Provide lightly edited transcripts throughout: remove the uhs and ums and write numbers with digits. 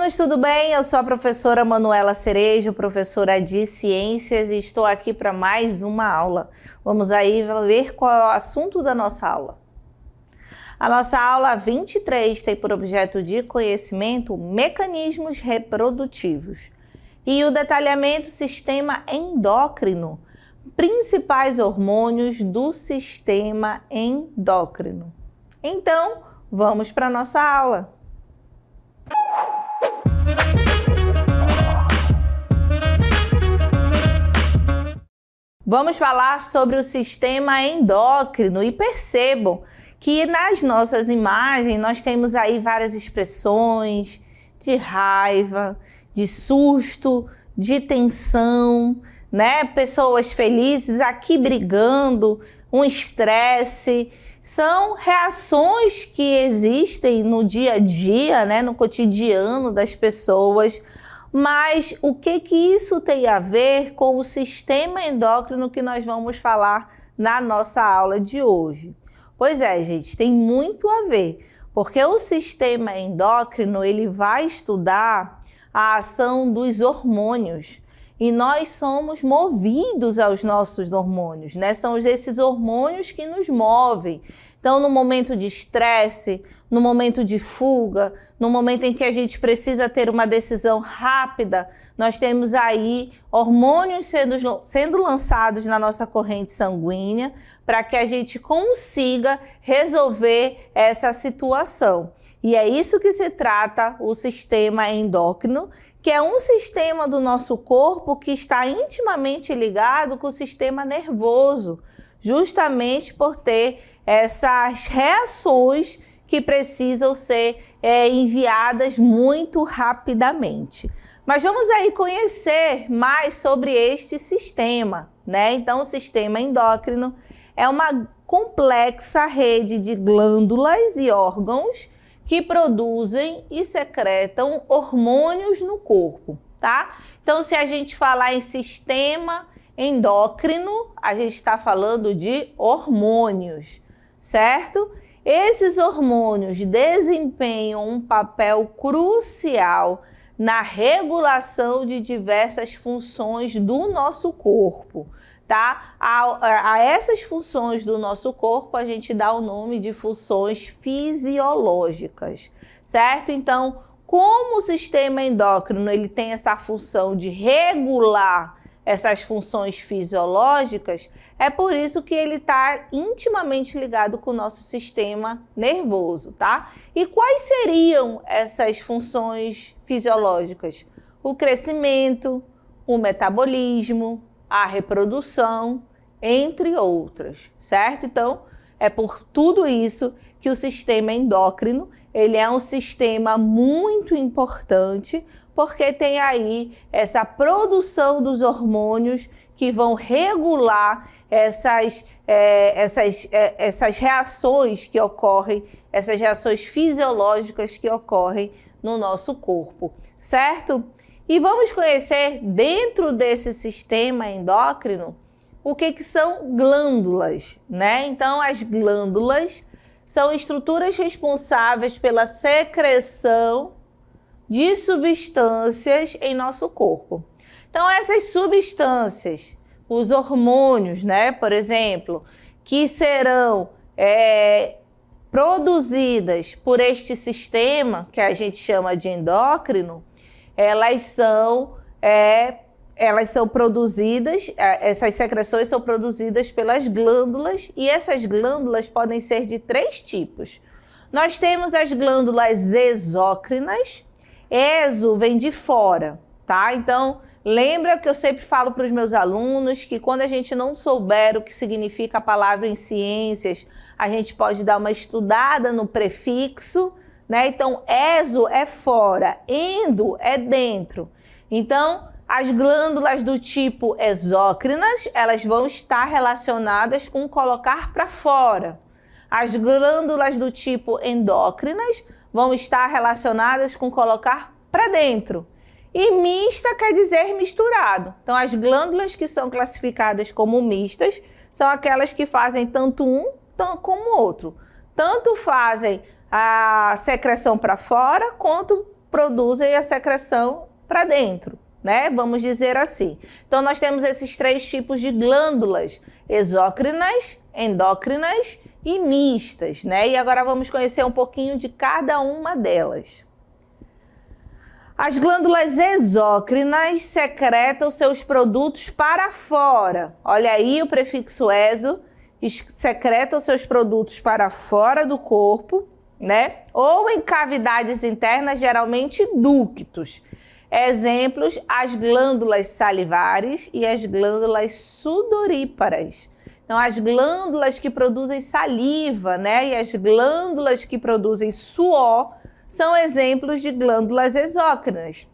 Alunos, tudo bem? Eu sou a professora Manuela Cerejo, professora de Ciências, e estou aqui para mais uma aula. Vamos aí ver qual é o assunto da nossa aula. A nossa aula 23 tem por objeto de conhecimento mecanismos reprodutivos e o detalhamento sistema endócrino, principais hormônios do sistema endócrino. Então, vamos para a nossa aula. Vamos falar sobre o sistema endócrino e percebam que nas nossas imagens nós temos aí várias expressões de raiva, de susto, de tensão, né? Pessoas felizes aqui brigando, um estresse. São reações que existem no dia a dia, né? No cotidiano das pessoas. Mas o que isso tem a ver com o sistema endócrino que nós vamos falar na nossa aula de hoje? Pois é, gente, tem muito a ver, porque o sistema endócrino ele vai estudar a ação dos hormônios e nós somos movidos aos nossos hormônios, né? São esses hormônios que nos movem. Então, no momento de estresse, no momento de fuga, no momento em que a gente precisa ter uma decisão rápida, nós temos aí hormônios sendo lançados na nossa corrente sanguínea para que a gente consiga resolver essa situação. E é isso que se trata o sistema endócrino, que é um sistema do nosso corpo que está intimamente ligado com o sistema nervoso, justamente por ter essas reações que precisam ser enviadas muito rapidamente. Mas vamos aí conhecer mais sobre este sistema, né? Então, o sistema endócrino é uma complexa rede de glândulas e órgãos que produzem e secretam hormônios no corpo, tá? Então, se a gente falar em sistema endócrino, a gente está falando de hormônios, certo? Esses hormônios desempenham um papel crucial na regulação de diversas funções do nosso corpo, tá? A essas funções do nosso corpo a gente dá o nome de funções fisiológicas, certo? Então, como o sistema endócrino ele tem essa função de regular essas funções fisiológicas, é por isso que ele está intimamente ligado com o nosso sistema nervoso, tá? E quais seriam essas funções fisiológicas? O crescimento, o metabolismo, a reprodução, entre outras, certo? Então, é por tudo isso que o sistema endócrino, ele é um sistema muito importante, porque tem aí essa produção dos hormônios que vão regular essas reações que ocorrem, essas reações fisiológicas que ocorrem no nosso corpo, certo? E vamos conhecer dentro desse sistema endócrino o que são glândulas, né? Então, as glândulas são estruturas responsáveis pela secreção de substâncias em nosso corpo. Então, essas substâncias, os hormônios, né, por exemplo, que serão produzidas por este sistema, que a gente chama de endócrino, elas são produzidas, essas secreções são produzidas pelas glândulas, e essas glândulas podem ser de 3 tipos. Nós temos as glândulas exócrinas. Exo vem de fora, tá? Então, lembra que eu sempre falo para os meus alunos que quando a gente não souber o que significa a palavra em ciências, a gente pode dar uma estudada no prefixo, né? Então, exo é fora, endo é dentro. Então, as glândulas do tipo exócrinas, elas vão estar relacionadas com colocar para fora. As glândulas do tipo endócrinas vão estar relacionadas com colocar para dentro. E mista quer dizer misturado. Então, as glândulas que são classificadas como mistas são aquelas que fazem tanto um como o outro. Tanto fazem a secreção para fora, quanto produzem a secreção para dentro, né? Vamos dizer assim. Então, nós temos esses 3 tipos de glândulas: exócrinas, endócrinas e mistas, né? E agora vamos conhecer um pouquinho de cada uma delas. As glândulas exócrinas secretam seus produtos para fora. Olha aí o prefixo exo, secretam seus produtos para fora do corpo, né? Ou em cavidades internas, geralmente ductos. Exemplos: as glândulas salivares e as glândulas sudoríparas. Então, as glândulas que produzem saliva, né? E as glândulas que produzem suor são exemplos de glândulas exócrinas.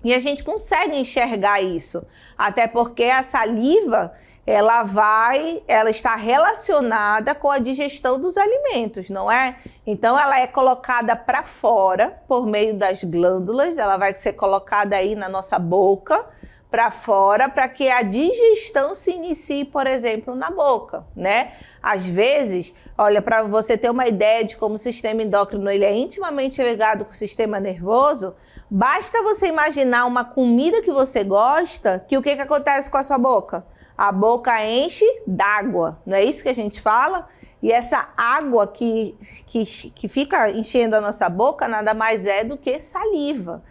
E a gente consegue enxergar isso, até porque a saliva, ela está relacionada com a digestão dos alimentos, não é? Então, ela é colocada para fora por meio das glândulas, ela vai ser colocada aí na nossa boca, para fora, para que a digestão se inicie, por exemplo, na boca, né? Às vezes, olha, para você ter uma ideia de como o sistema endócrino ele é intimamente ligado com o sistema nervoso, basta você imaginar uma comida que você gosta, que o que acontece com a sua boca? A boca enche d'água, não é isso que a gente fala? E essa água que fica enchendo a nossa boca nada mais é do que saliva,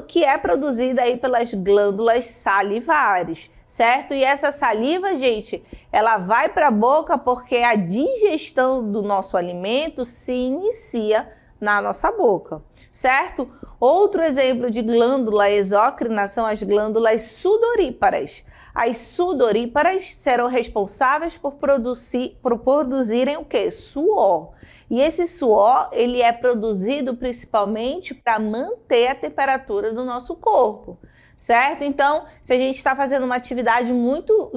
que é produzida aí pelas glândulas salivares, certo? E essa saliva, gente, ela vai para a boca porque a digestão do nosso alimento se inicia na nossa boca, certo? Outro exemplo de glândula exócrina são as glândulas sudoríparas. As sudoríparas serão responsáveis por produzirem o quê? Suor. E esse suor, ele é produzido principalmente para manter a temperatura do nosso corpo, certo? Então, se a gente está fazendo uma atividade muito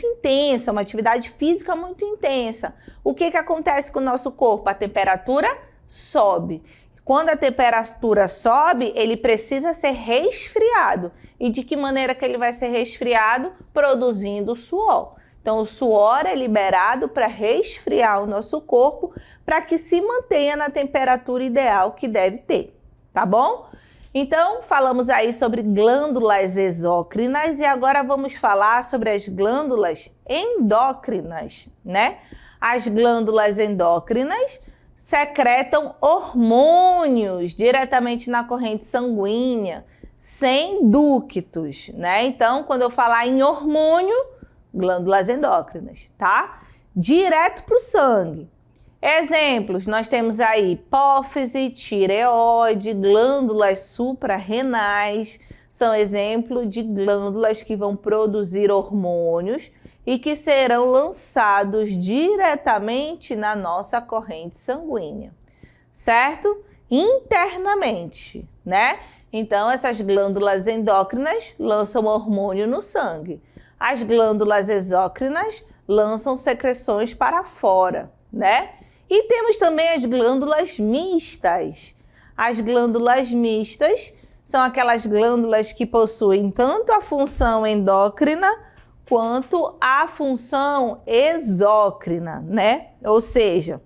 intensa, uma atividade física muito intensa, o que acontece com o nosso corpo? A temperatura sobe. Quando a temperatura sobe, ele precisa ser resfriado. E de que maneira que ele vai ser resfriado? Produzindo suor. Então, o suor é liberado para resfriar o nosso corpo, para que se mantenha na temperatura ideal que deve ter, tá bom? Então, falamos aí sobre glândulas exócrinas e agora vamos falar sobre as glândulas endócrinas, né? As glândulas endócrinas secretam hormônios diretamente na corrente sanguínea, sem ductos, né? Então, quando eu falar em hormônio, glândulas endócrinas, tá? Direto para o sangue. Exemplos, nós temos aí hipófise, tireoide, glândulas suprarrenais, são exemplos de glândulas que vão produzir hormônios e que serão lançados diretamente na nossa corrente sanguínea, certo? Internamente, né? Então, essas glândulas endócrinas lançam hormônio no sangue. As glândulas exócrinas lançam secreções para fora, né? E temos também as glândulas mistas. As glândulas mistas são aquelas glândulas que possuem tanto a função endócrina quanto a função exócrina, né? Ou seja,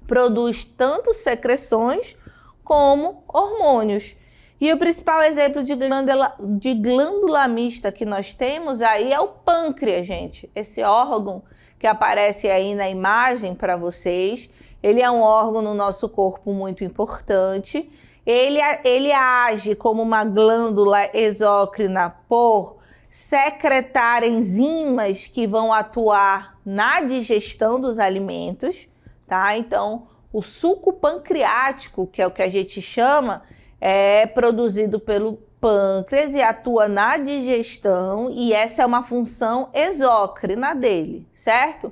produz tanto secreções como hormônios. E o principal exemplo de glândula mista que nós temos aí é o pâncreas, gente. Esse órgão que aparece aí na imagem para vocês, ele é um órgão no nosso corpo muito importante. Ele age como uma glândula exócrina por secretar enzimas que vão atuar na digestão dos alimentos, tá? Então, o suco pancreático, que é o que a gente chama, é produzido pelo pâncreas e atua na digestão, e essa é uma função exócrina dele, certo?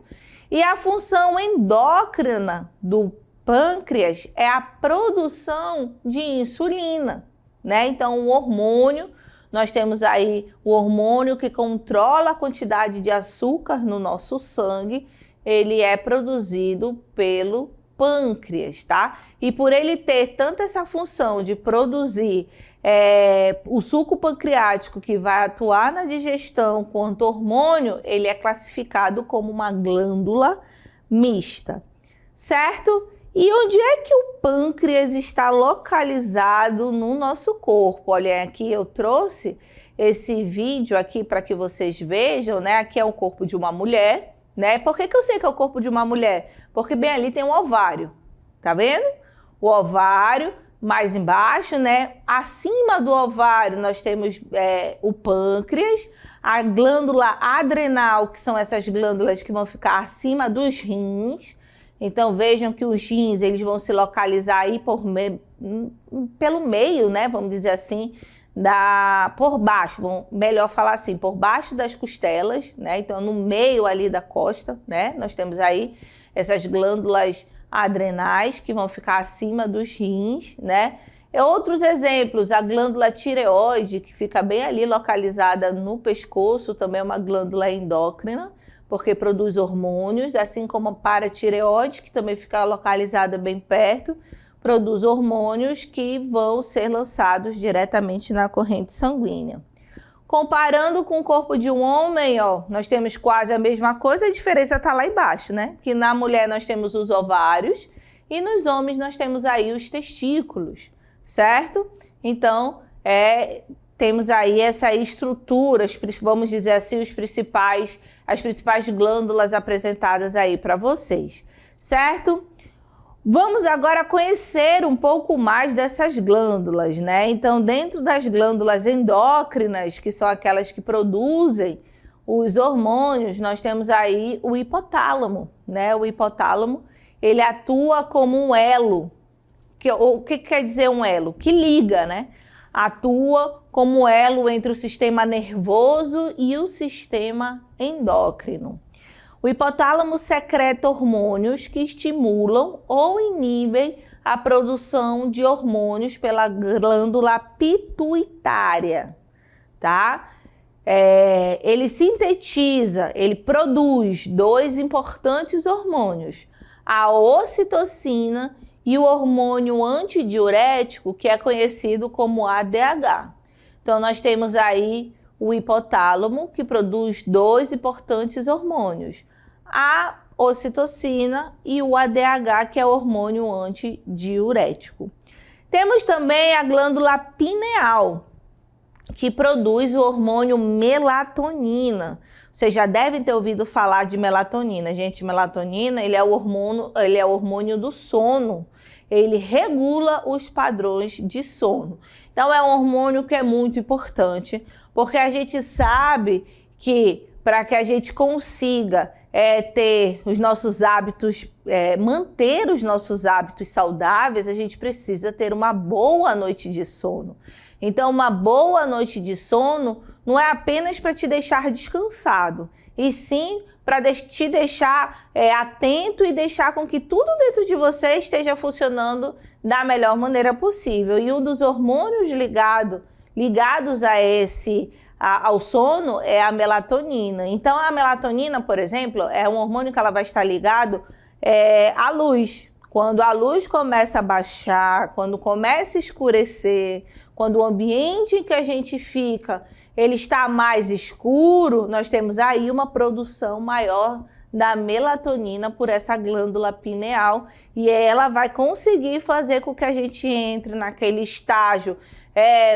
E a função endócrina do pâncreas é a produção de insulina, né? Então, o hormônio, nós temos aí o hormônio que controla a quantidade de açúcar no nosso sangue, ele é produzido pelo pâncreas, tá? E por ele ter tanto essa função de produzir o suco pancreático que vai atuar na digestão quanto hormônio, ele é classificado como uma glândula mista, certo? E onde é que o pâncreas está localizado no nosso corpo? Olha, aqui eu trouxe esse vídeo aqui para que vocês vejam, né? Aqui é o corpo de uma mulher, né? Por que eu sei que é o corpo de uma mulher? Porque bem ali tem um ovário, tá vendo? O ovário, mais embaixo, né? Acima do ovário nós temos o pâncreas, a glândula adrenal, que são essas glândulas que vão ficar acima dos rins. Então vejam que os rins eles vão se localizar aí pelo meio, né? Vamos dizer assim, por baixo, melhor falar assim, por baixo das costelas, né? Então no meio ali da costa, né? Nós temos aí essas glândulas adrenais que vão ficar acima dos rins, né? Outros exemplos, a glândula tireoide, que fica bem ali localizada no pescoço, também é uma glândula endócrina, porque produz hormônios, assim como a paratireoide, que também fica localizada bem perto, produz hormônios que vão ser lançados diretamente na corrente sanguínea. Comparando com o corpo de um homem, ó, nós temos quase a mesma coisa, a diferença está lá embaixo, né? Que na mulher nós temos os ovários e nos homens nós temos aí os testículos, certo? Então, temos aí essa estrutura, vamos dizer assim, as principais glândulas apresentadas aí para vocês, certo? Vamos agora conhecer um pouco mais dessas glândulas, né? Então, dentro das glândulas endócrinas, que são aquelas que produzem os hormônios, nós temos aí o hipotálamo, né? O hipotálamo, ele atua como um elo. O que quer dizer um elo? Que liga, né? Atua como elo entre o sistema nervoso e o sistema endócrino. O hipotálamo secreta hormônios que estimulam ou inibem a produção de hormônios pela glândula pituitária, tá? Ele sintetiza, ele produz dois importantes hormônios, a ocitocina e o hormônio antidiurético, que é conhecido como ADH. Então, nós temos aí o hipotálamo, que produz dois importantes hormônios, a ocitocina e o ADH, que é o hormônio antidiurético. Temos também a glândula pineal, que produz o hormônio melatonina. Vocês já devem ter ouvido falar de melatonina. Gente, melatonina, ele é o hormônio do sono. Ele regula os padrões de sono. Então, é um hormônio que é muito importante, porque a gente sabe que para que a gente consiga ter os nossos hábitos, manter os nossos hábitos saudáveis, a gente precisa ter uma boa noite de sono. Então, uma boa noite de sono não é apenas para te deixar descansado, e sim para te deixar atento e deixar com que tudo dentro de você esteja funcionando da melhor maneira possível. E um dos hormônios ligados ao sono é a melatonina. Então, a melatonina, por exemplo, é um hormônio que ela vai estar ligado à luz. Quando a luz começa a baixar, quando começa a escurecer, quando o ambiente em que a gente fica ele está mais escuro, nós temos aí uma produção maior da melatonina por essa glândula pineal, e ela vai conseguir fazer com que a gente entre naquele estágio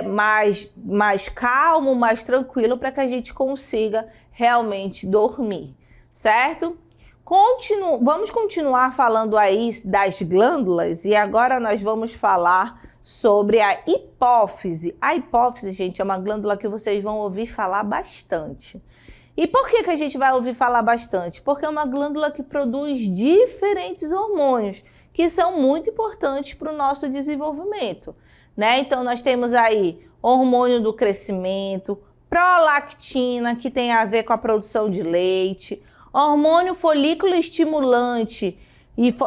mais calmo, mais tranquilo, para que a gente consiga realmente dormir, certo? Vamos continuar falando aí das glândulas, e agora nós vamos falar sobre a hipófise. A hipófise, gente, é uma glândula que vocês vão ouvir falar bastante. E por que a gente vai ouvir falar bastante? Porque é uma glândula que produz diferentes hormônios, que são muito importantes para o nosso desenvolvimento, né? Então, nós temos aí hormônio do crescimento, prolactina, que tem a ver com a produção de leite, hormônio folículo estimulante,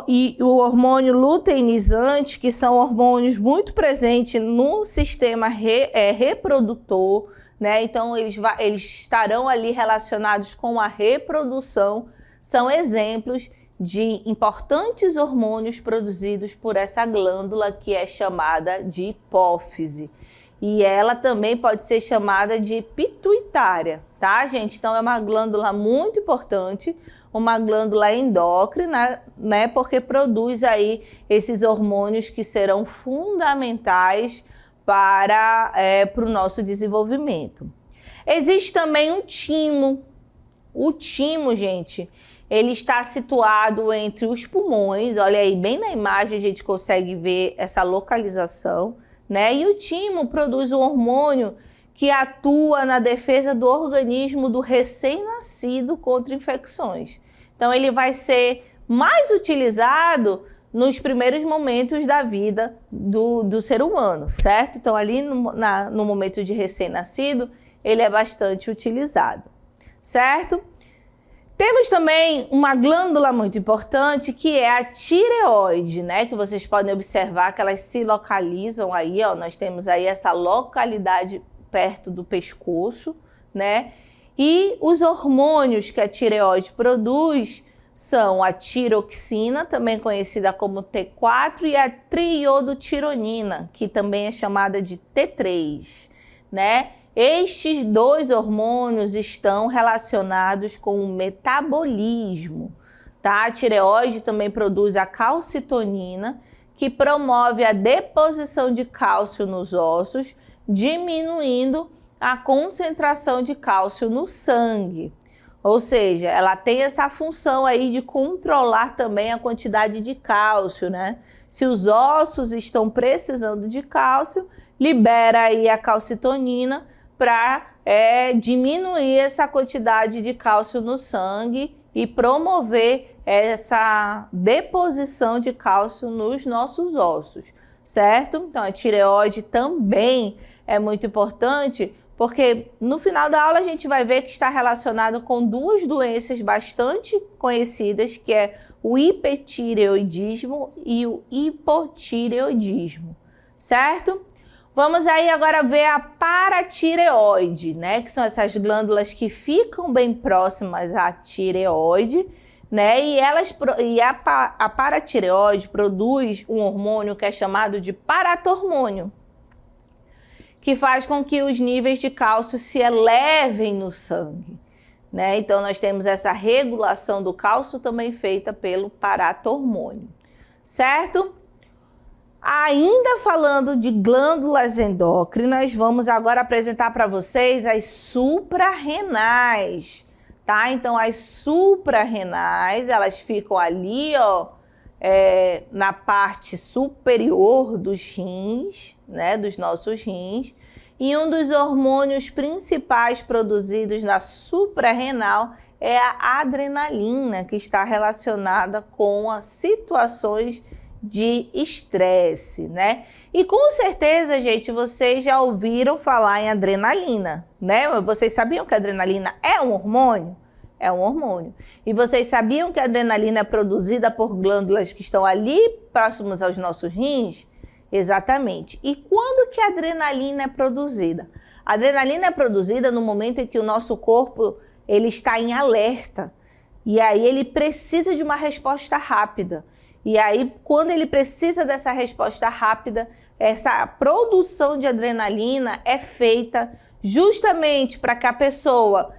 e o hormônio luteinizante, que são hormônios muito presentes no sistema reprodutor, né? Então, eles estarão ali relacionados com a reprodução, são exemplos de importantes hormônios produzidos por essa glândula que é chamada de hipófise. E ela também pode ser chamada de pituitária, tá, gente? Então, é uma glândula muito importante, uma glândula endócrina, né? Porque produz aí esses hormônios que serão fundamentais para o nosso desenvolvimento. Existe também um timo. O timo, gente, ele está situado entre os pulmões. Olha aí, bem na imagem a gente consegue ver essa localização, né? E o timo produz um hormônio que atua na defesa do organismo do recém-nascido contra infecções. Então, ele vai ser mais utilizado nos primeiros momentos da vida do ser humano, certo? Então, ali no momento de recém-nascido, ele é bastante utilizado, certo? Temos também uma glândula muito importante, que é a tireoide, né? Que vocês podem observar que elas se localizam aí, ó. Nós temos aí essa localidade perto do pescoço, né? E os hormônios que a tireoide produz são a tiroxina, também conhecida como T4, e a triodotironina, que também é chamada de T3, né? Estes dois hormônios estão relacionados com o metabolismo, tá? A tireoide também produz a calcitonina, que promove a deposição de cálcio nos ossos, diminuindo a concentração de cálcio no sangue. Ou seja, ela tem essa função aí de controlar também a quantidade de cálcio, né? Se os ossos estão precisando de cálcio, libera aí a calcitonina para diminuir essa quantidade de cálcio no sangue e promover essa deposição de cálcio nos nossos ossos, certo? Então, a tireoide também é muito importante, porque no final da aula a gente vai ver que está relacionado com duas doenças bastante conhecidas, que é o hipertireoidismo e o hipotireoidismo, certo? Vamos aí agora ver a paratireoide, né? Que são essas glândulas que ficam bem próximas à tireoide, né? E a paratireoide produz um hormônio que é chamado de paratormônio, que faz com que os níveis de cálcio se elevem no sangue, né? Então, nós temos essa regulação do cálcio também feita pelo paratormônio, certo? Ainda falando de glândulas endócrinas, vamos agora apresentar para vocês as suprarrenais, tá? Então, as suprarrenais, elas ficam ali, ó, na parte superior dos rins, né, dos nossos rins, e um dos hormônios principais produzidos na suprarrenal é a adrenalina, que está relacionada com as situações de estresse, né? E com certeza, gente, vocês já ouviram falar em adrenalina, né? Vocês sabiam que a adrenalina é um hormônio? É um hormônio. E vocês sabiam que a adrenalina é produzida por glândulas que estão ali próximos aos nossos rins? Exatamente. E quando que a adrenalina é produzida? A adrenalina é produzida no momento em que o nosso corpo ele está em alerta. E aí ele precisa de uma resposta rápida. E aí, quando ele precisa dessa resposta rápida, essa produção de adrenalina é feita justamente para que a pessoa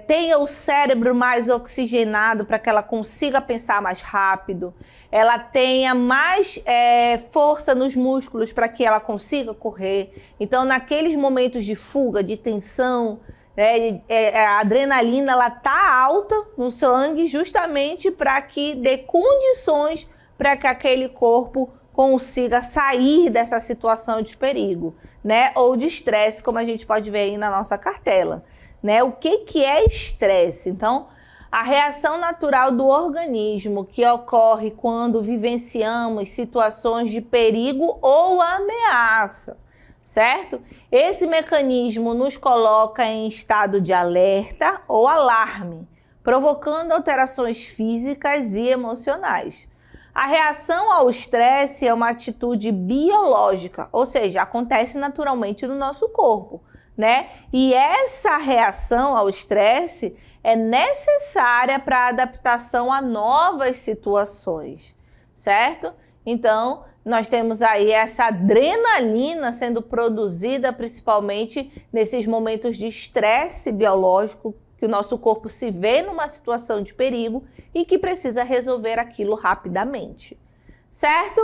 tenha o cérebro mais oxigenado, para que ela consiga pensar mais rápido, ela tenha mais força nos músculos para que ela consiga correr. Então, naqueles momentos de fuga, de tensão, a adrenalina ela tá alta no sangue justamente para que dê condições para que aquele corpo consiga sair dessa situação de perigo, né? Ou de estresse, como a gente pode ver aí na nossa cartela, né? O que é estresse? Então, a reação natural do organismo que ocorre quando vivenciamos situações de perigo ou ameaça, certo? Esse mecanismo nos coloca em estado de alerta ou alarme, provocando alterações físicas e emocionais. A reação ao estresse é uma atitude biológica, ou seja, acontece naturalmente no nosso corpo, né? E essa reação ao estresse é necessária para a adaptação a novas situações, certo? Então, nós temos aí essa adrenalina sendo produzida principalmente nesses momentos de estresse biológico, que o nosso corpo se vê numa situação de perigo e que precisa resolver aquilo rapidamente, certo?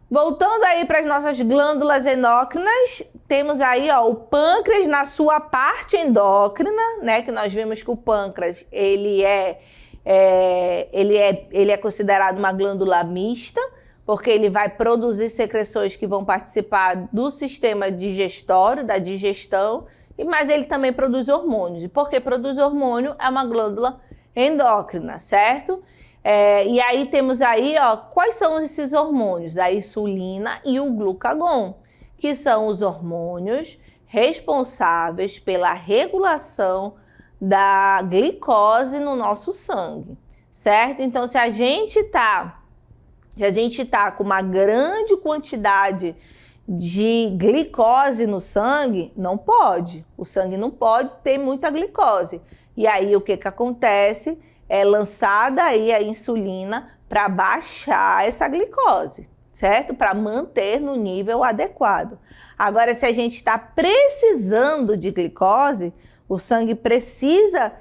Voltando aí para as nossas glândulas endócrinas, temos aí o pâncreas na sua parte endócrina, né? Que nós vimos que o pâncreas ele é considerado uma glândula mista, porque ele vai produzir secreções que vão participar do sistema digestório, da digestão, mas ele também produz hormônios. E porque produz hormônio, é uma glândula endócrina, certo? E aí temos aí, quais são esses hormônios? A insulina e o glucagon, que são os hormônios responsáveis pela regulação da glicose no nosso sangue, certo? Então, se a gente tá com uma grande quantidade de glicose no sangue, não pode. O sangue não pode ter muita glicose. E aí, o que acontece? É lançada aí a insulina para baixar essa glicose, certo? Para manter no nível adequado. Agora, se a gente está precisando de glicose, o sangue precisa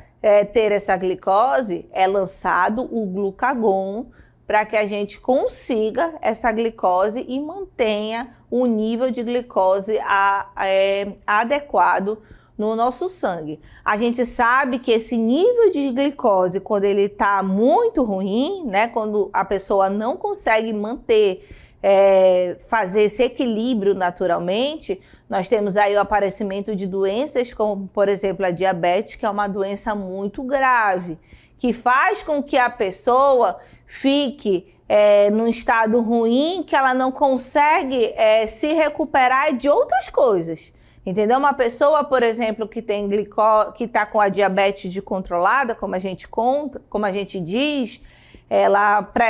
ter essa glicose, é lançado o glucagon para que a gente consiga essa glicose e mantenha o nível de glicose adequado no nosso sangue. A gente sabe que esse nível de glicose, quando ele está muito ruim, né, quando a pessoa não consegue manter, fazer esse equilíbrio naturalmente, nós temos aí o aparecimento de doenças como, por exemplo, a diabetes, que é uma doença muito grave, que faz com que a pessoa fique num estado ruim, que ela não consegue se recuperar de outras coisas. Entendeu? Uma pessoa, por exemplo, que está com a diabetes descontrolada, como a gente diz,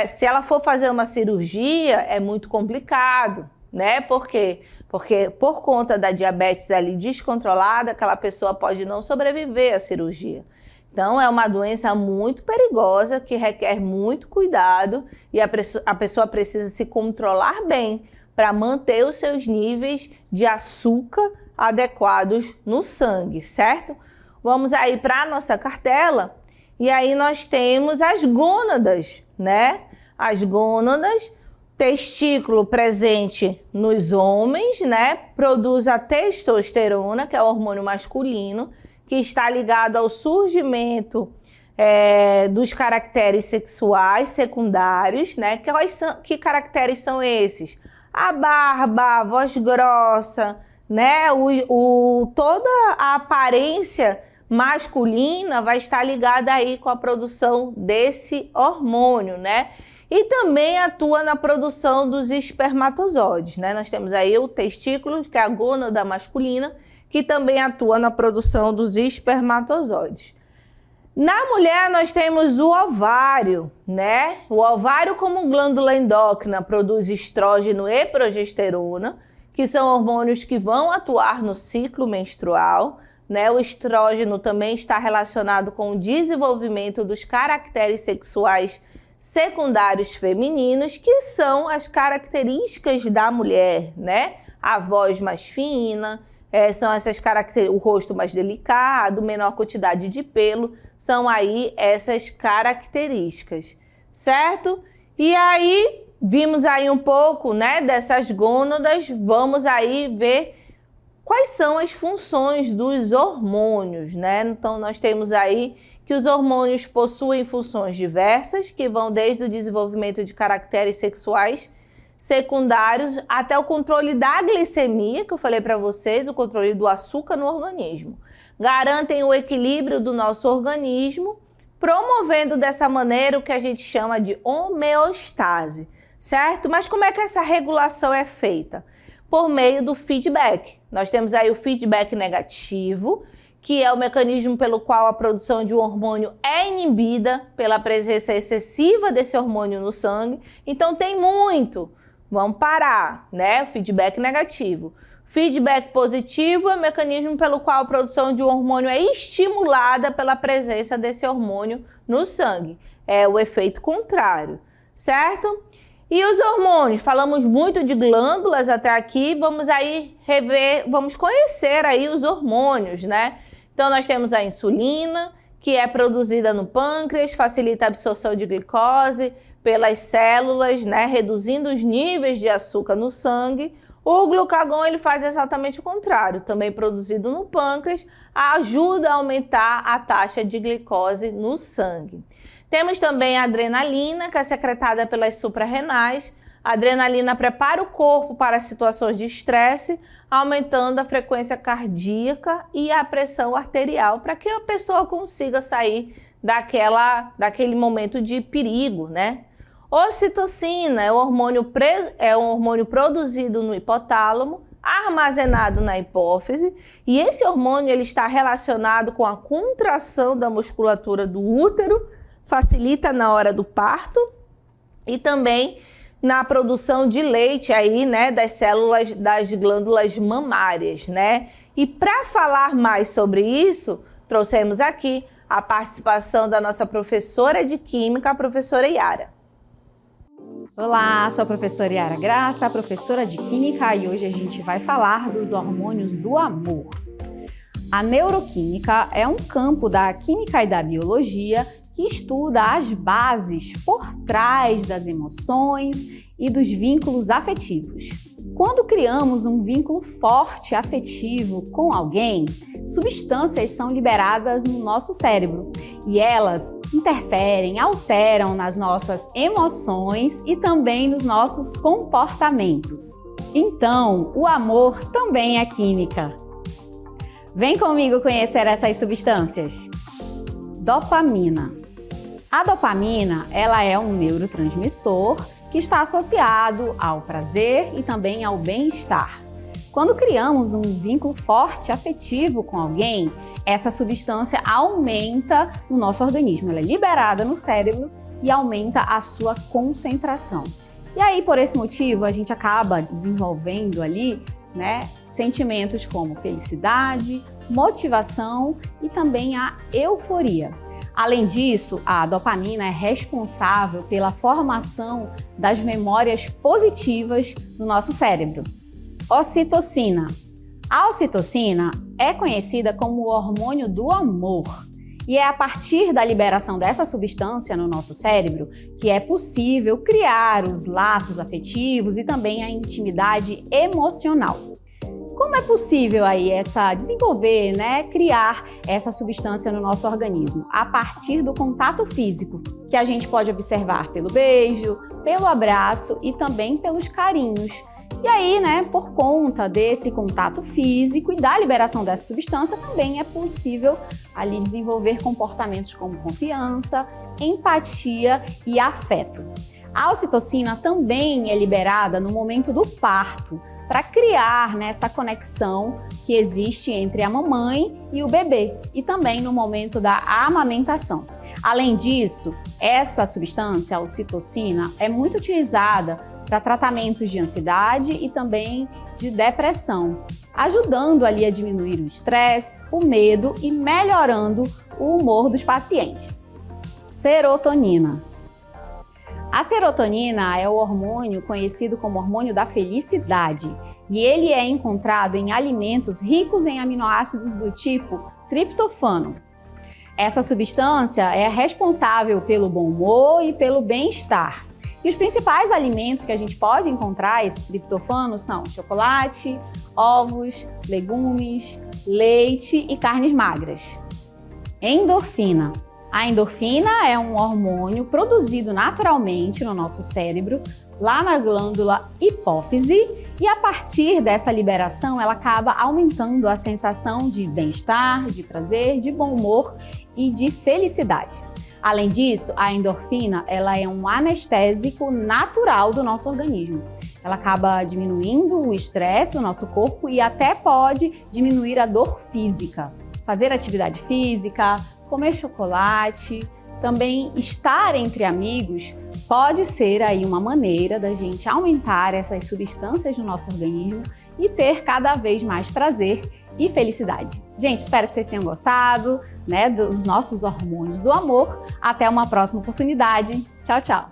se ela for fazer uma cirurgia, é muito complicado, né? Por quê? Porque por conta da diabetes ali descontrolada, aquela pessoa pode não sobreviver à cirurgia. Então, é uma doença muito perigosa, que requer muito cuidado e a pessoa precisa se controlar bem para manter os seus níveis de açúcar adequados no sangue, certo? Vamos aí para a nossa cartela e aí nós temos as gônadas, né? As gônadas, testículo presente nos homens, né? Produz a testosterona, que é o hormônio masculino, que está ligado ao surgimento dos caracteres sexuais secundários, né? Que caracteres são esses? A barba, a voz grossa, né? Toda a aparência masculina vai estar ligada aí com a produção desse hormônio, né? E também atua na produção dos espermatozoides, né? Nós temos aí o testículo, que é a gônada masculina, que também atua na produção dos espermatozoides. Na mulher, nós temos o ovário, né? O ovário, como glândula endócrina, produz estrógeno e progesterona, que são hormônios que vão atuar no ciclo menstrual, né? O estrógeno também está relacionado com o desenvolvimento dos caracteres sexuais secundários femininos, que são as características da mulher, né? A voz mais fina, são essas características, o rosto mais delicado, menor quantidade de pelo, são aí essas características, certo? E aí, vimos aí um pouco, né, dessas gônadas, vamos aí ver quais são as funções dos hormônios, né? Então, nós temos aí que os hormônios possuem funções diversas, que vão desde o desenvolvimento de caracteres sexuais secundários até o controle da glicemia, que eu falei para vocês, o controle do açúcar no organismo. Garantem o equilíbrio do nosso organismo, promovendo dessa maneira o que a gente chama de homeostase, certo? Mas como é que essa regulação é feita? Por meio do feedback. Nós temos aí o feedback negativo, que é o mecanismo pelo qual a produção de um hormônio é inibida pela presença excessiva desse hormônio no sangue. Então tem muito. Vamos parar, né? O feedback negativo. Feedback positivo é o mecanismo pelo qual a produção de um hormônio é estimulada pela presença desse hormônio no sangue. É o efeito contrário, certo? E os hormônios? Falamos muito de glândulas até aqui, vamos aí vamos conhecer aí os hormônios, né? Então nós temos a insulina, que é produzida no pâncreas, facilita a absorção de glicose pelas células, né, reduzindo os níveis de açúcar no sangue. O glucagon ele faz exatamente o contrário, também produzido no pâncreas, ajuda a aumentar a taxa de glicose no sangue. Temos também a adrenalina, que é secretada pelas suprarrenais. A adrenalina prepara o corpo para situações de estresse, aumentando a frequência cardíaca e a pressão arterial, para que a pessoa consiga sair daquele momento de perigo, né? Ocitocina é um hormônio produzido no hipotálamo, armazenado na hipófise, e esse hormônio ele está relacionado com a contração da musculatura do útero, facilita na hora do parto e também na produção de leite aí, né, das células das glândulas mamárias, né? E para falar mais sobre isso, trouxemos aqui a participação da nossa professora de Química, a professora Yara. Olá, sou a professora Yara Graça, professora de Química, e hoje a gente vai falar dos hormônios do amor. A neuroquímica é um campo da química e da biologia que estuda as bases por trás das emoções e dos vínculos afetivos. Quando criamos um vínculo forte afetivo com alguém, substâncias são liberadas no nosso cérebro e elas interferem, alteram nas nossas emoções e também nos nossos comportamentos. Então, o amor também é química. Vem comigo conhecer essas substâncias. Dopamina. A dopamina, ela é um neurotransmissor que está associado ao prazer e também ao bem-estar. Quando criamos um vínculo forte afetivo com alguém, essa substância aumenta no nosso organismo. Ela é liberada no cérebro e aumenta a sua concentração. E aí, por esse motivo, a gente acaba desenvolvendo ali, né, sentimentos como felicidade, motivação e também a euforia. Além disso, a dopamina é responsável pela formação das memórias positivas no nosso cérebro. Ocitocina. A ocitocina é conhecida como o hormônio do amor e é a partir da liberação dessa substância no nosso cérebro que é possível criar os laços afetivos e também a intimidade emocional. Como é possível aí desenvolver, né, criar essa substância no nosso organismo? A partir do contato físico, que a gente pode observar pelo beijo, pelo abraço e também pelos carinhos. E aí, né, por conta desse contato físico e da liberação dessa substância, também é possível ali desenvolver comportamentos como confiança, empatia e afeto. A ocitocina também é liberada no momento do parto, para criar, né, essa conexão que existe entre a mamãe e o bebê e também no momento da amamentação. Além disso, essa substância, a ocitocina, é muito utilizada para tratamentos de ansiedade e também de depressão, ajudando ali a diminuir o estresse, o medo e melhorando o humor dos pacientes. Serotonina. A serotonina é o hormônio conhecido como hormônio da felicidade e ele é encontrado em alimentos ricos em aminoácidos do tipo triptofano. Essa substância é responsável pelo bom humor e pelo bem-estar. E os principais alimentos que a gente pode encontrar esse triptofano são chocolate, ovos, legumes, leite e carnes magras. Endorfina. A endorfina é um hormônio produzido naturalmente no nosso cérebro, lá na glândula hipófise, e a partir dessa liberação ela acaba aumentando a sensação de bem-estar, de prazer, de bom humor e de felicidade. Além disso, a endorfina ela é um anestésico natural do nosso organismo. Ela acaba diminuindo o estresse do nosso corpo e até pode diminuir a dor física. Fazer atividade física, comer chocolate, também estar entre amigos pode ser aí uma maneira da gente aumentar essas substâncias no nosso organismo e ter cada vez mais prazer e felicidade. Gente, espero que vocês tenham gostado, né, dos nossos hormônios do amor. Até uma próxima oportunidade. Tchau, tchau!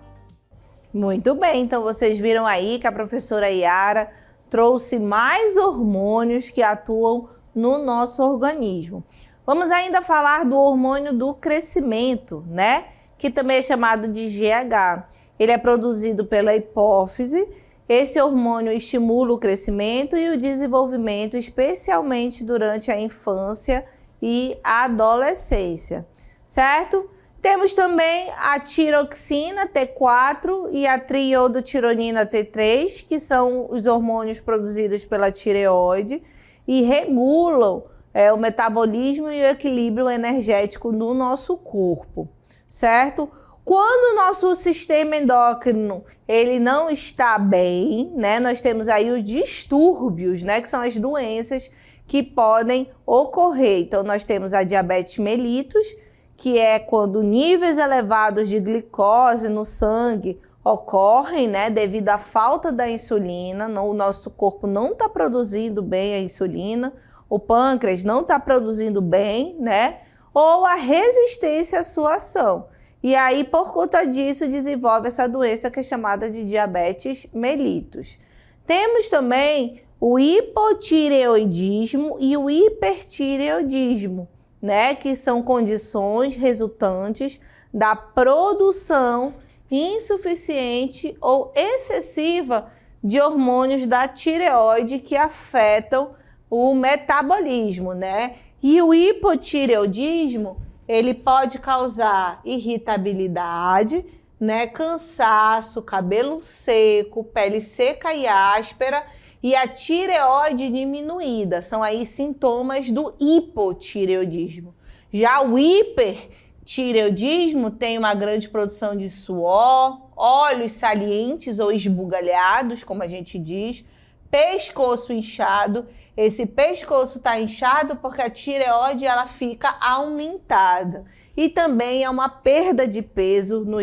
Muito bem, então vocês viram aí que a professora Yara trouxe mais hormônios que atuam no nosso organismo. Vamos ainda falar do hormônio do crescimento, né? Que também é chamado de GH. Ele é produzido pela hipófise. Esse hormônio estimula o crescimento e o desenvolvimento, especialmente durante a infância e a adolescência, certo? Temos também a tiroxina T4 e a triodotironina T3, que são os hormônios produzidos pela tireoide e regulam o metabolismo e o equilíbrio energético no nosso corpo, certo? Quando o nosso sistema endócrino ele não está bem, né, nós temos aí os distúrbios, né, que são as doenças que podem ocorrer. Então, nós temos a diabetes mellitus, que é quando níveis elevados de glicose no sangue ocorrem, né, devido à falta da insulina, o nosso corpo não está produzindo bem a insulina, o pâncreas não está produzindo bem, né, ou a resistência à sua ação. E aí, por conta disso, desenvolve essa doença que é chamada de diabetes mellitus. Temos também o hipotireoidismo e o hipertireoidismo, né, que são condições resultantes da produção insuficiente ou excessiva de hormônios da tireoide que afetam o metabolismo, né? E o hipotireoidismo, ele pode causar irritabilidade, né, cansaço, cabelo seco, pele seca e áspera, e a tireoide diminuída. São aí sintomas do hipotireoidismo. Já o hipertireoidismo tem uma grande produção de suor, olhos salientes ou esbugalhados, como a gente diz, pescoço inchado. Esse pescoço está inchado porque a tireoide ela fica aumentada. E também é uma perda de peso no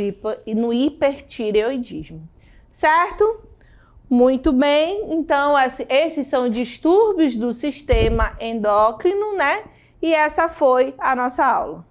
hipertireoidismo. Certo? Muito bem, então esses são distúrbios do sistema endócrino, né? E essa foi a nossa aula.